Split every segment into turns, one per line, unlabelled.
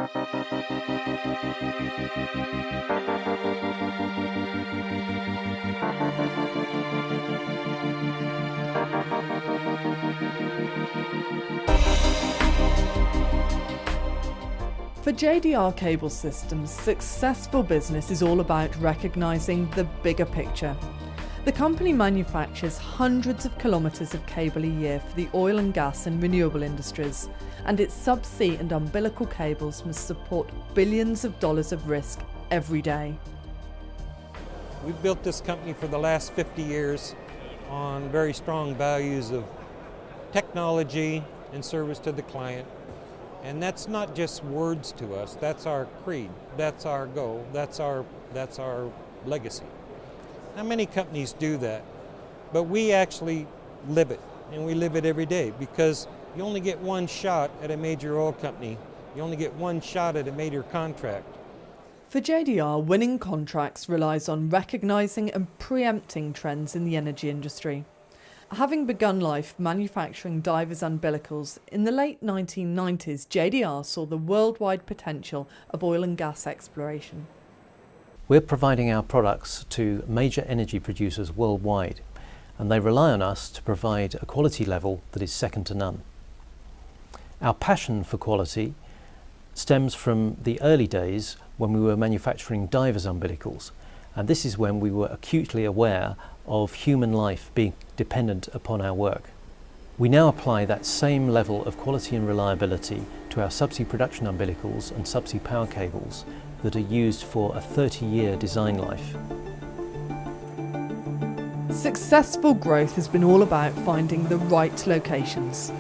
For JDR Cable Systems, successful business is all about recognising the bigger picture. The company manufactures hundreds of kilometres of cable a year for the oil and gas and renewable industries, and its subsea and umbilical cables must support billions of dollars of risk every day.
We've built this company for the last 50 years on very strong values of technology and service to the client. And that's not just words to us, that's our creed, that's our goal, that's our legacy. Not many companies do that, but we actually live it, and we live it every day, because you only get one shot at a major oil company, you only get one shot at a major contract.
For JDR, winning contracts relies on recognising and preempting trends in the energy industry. Having begun life manufacturing divers' umbilicals, in the late 1990s, JDR saw the worldwide potential of oil and gas exploration.
We're providing our products to major energy producers worldwide, and they rely on us to provide a quality level that is second to none. Our passion for quality stems from the early days when we were manufacturing divers' umbilicals, and this is when we were acutely aware of human life being dependent upon our work. We now apply that same level of quality and reliability to our subsea production umbilicals and subsea power cables that are used for a 30-year design life.
Successful growth has been all about finding the right locations.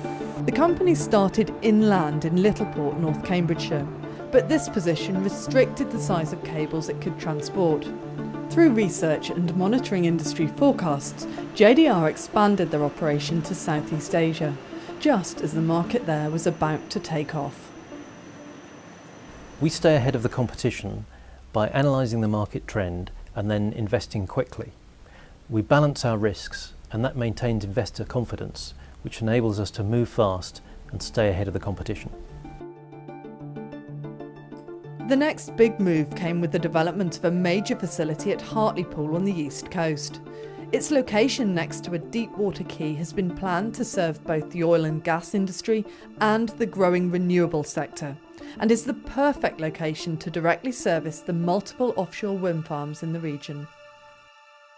The company started inland in Littleport, North Cambridgeshire, but this position restricted the size of cables it could transport. Through research and monitoring industry forecasts, JDR expanded their operation to Southeast Asia, just as the market there was about to take off.
We stay ahead of the competition by analysing the market trend and then investing quickly. We balance our risks, and that maintains investor confidence, which enables us to move fast and stay ahead of the competition.
The next big move came with the development of a major facility at Hartlepool on the east coast. Its location next to a deep water quay has been planned to serve both the oil and gas industry and the growing renewable sector, and is the perfect location to directly service the multiple offshore wind farms in the region.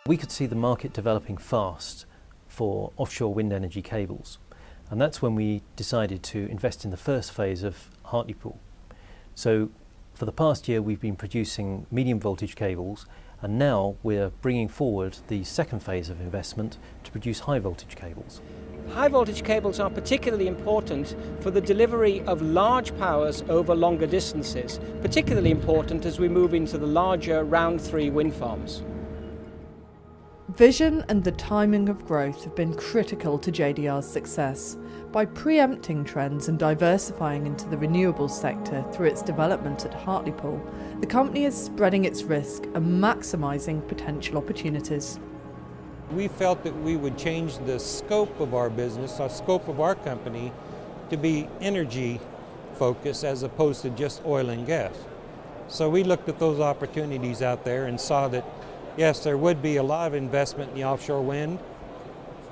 We could see the market developing fast for offshore wind energy cables, and that's when we decided to invest in the first phase of Hartlepool. So for the past year we've been producing medium voltage cables, and now we're bringing forward the second phase of investment to produce high voltage cables.
High voltage cables are particularly important for the delivery of large powers over longer distances, particularly important as we move into the larger round 3 wind farms.
Vision and the timing of growth have been critical to JDR's success. By preempting trends and diversifying into the renewables sector through its development at Hartlepool, the company is spreading its risk and maximising potential opportunities.
We felt that we would change the scope of our business, our scope of our company, to be energy focused as opposed to just oil and gas. So we looked at those opportunities out there and saw that yes, there would be a lot of investment in the offshore wind,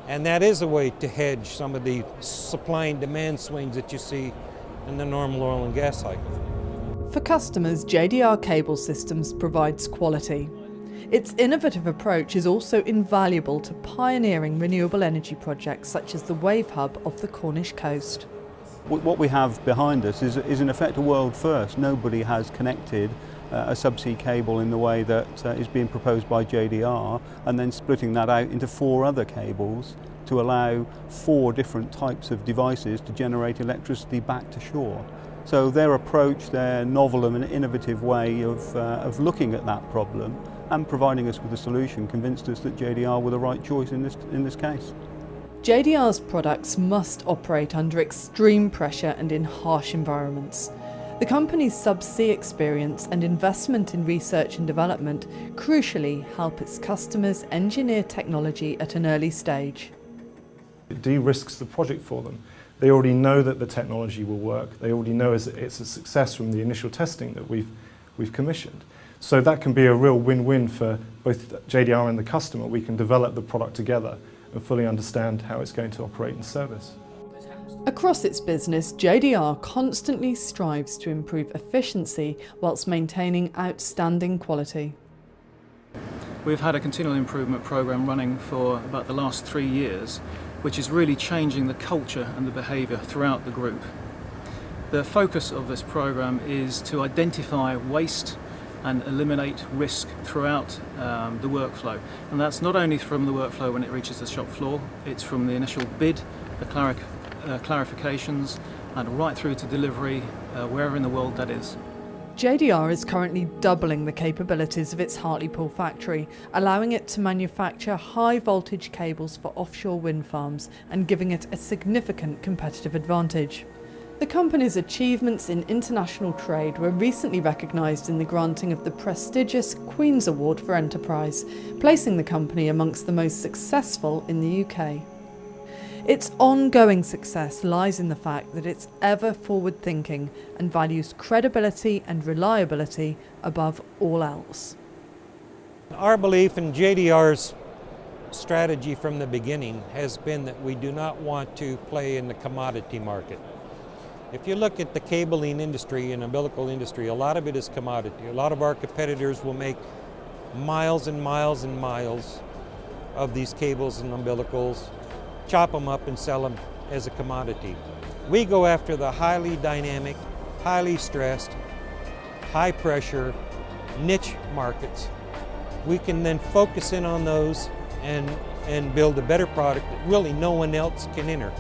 and that is a way to hedge some of the supply and demand swings that you see in the normal oil and gas cycle.
For customers, JDR Cable Systems provides quality. Its innovative approach is also invaluable to pioneering renewable energy projects such as the Wave Hub off the Cornish coast.
What we have behind us is in effect a world first. Nobody has connected a subsea cable in the way that is being proposed by JDR, and then splitting that out into 4 other cables to allow 4 different types of devices to generate electricity back to shore. So their approach, their novel and innovative way of looking at that problem and providing us with a solution convinced us that JDR were the right choice in this case.
JDR's products must operate under extreme pressure and in harsh environments. The company's subsea experience and investment in research and development crucially help its customers engineer technology at an early stage.
It de-risks the project for them. They already know that the technology will work. They already know it's a success from the initial testing that we've commissioned. So that can be a real win-win for both JDR and the customer. We can develop the product together and fully understand how it's going to operate in service.
Across its business, JDR constantly strives to improve efficiency whilst maintaining outstanding quality.
We've had a continual improvement program running for about the last 3 years, which is really changing the culture and the behaviour throughout the group. The focus of this program is to identify waste and eliminate risk throughout the workflow. And that's not only from the workflow when it reaches the shop floor, it's from the initial bid, the clarifications, and right through to delivery wherever in the world that is.
JDR is currently doubling the capabilities of its Hartlepool factory, allowing it to manufacture high voltage cables for offshore wind farms and giving it a significant competitive advantage. The company's achievements in international trade were recently recognised in the granting of the prestigious Queen's Award for Enterprise, placing the company amongst the most successful in the UK. Its ongoing success lies in the fact that it's ever forward-thinking and values credibility and reliability above all else.
Our belief in JDR's strategy from the beginning has been that we do not want to play in the commodity market. If you look at the cabling industry and umbilical industry, a lot of it is commodity. A lot of our competitors will make miles and miles and miles of these cables and umbilicals, chop them up and sell them as a commodity. We go after the highly dynamic, highly stressed, high pressure, niche markets. We can then focus in on those and build a better product that really no one else can enter.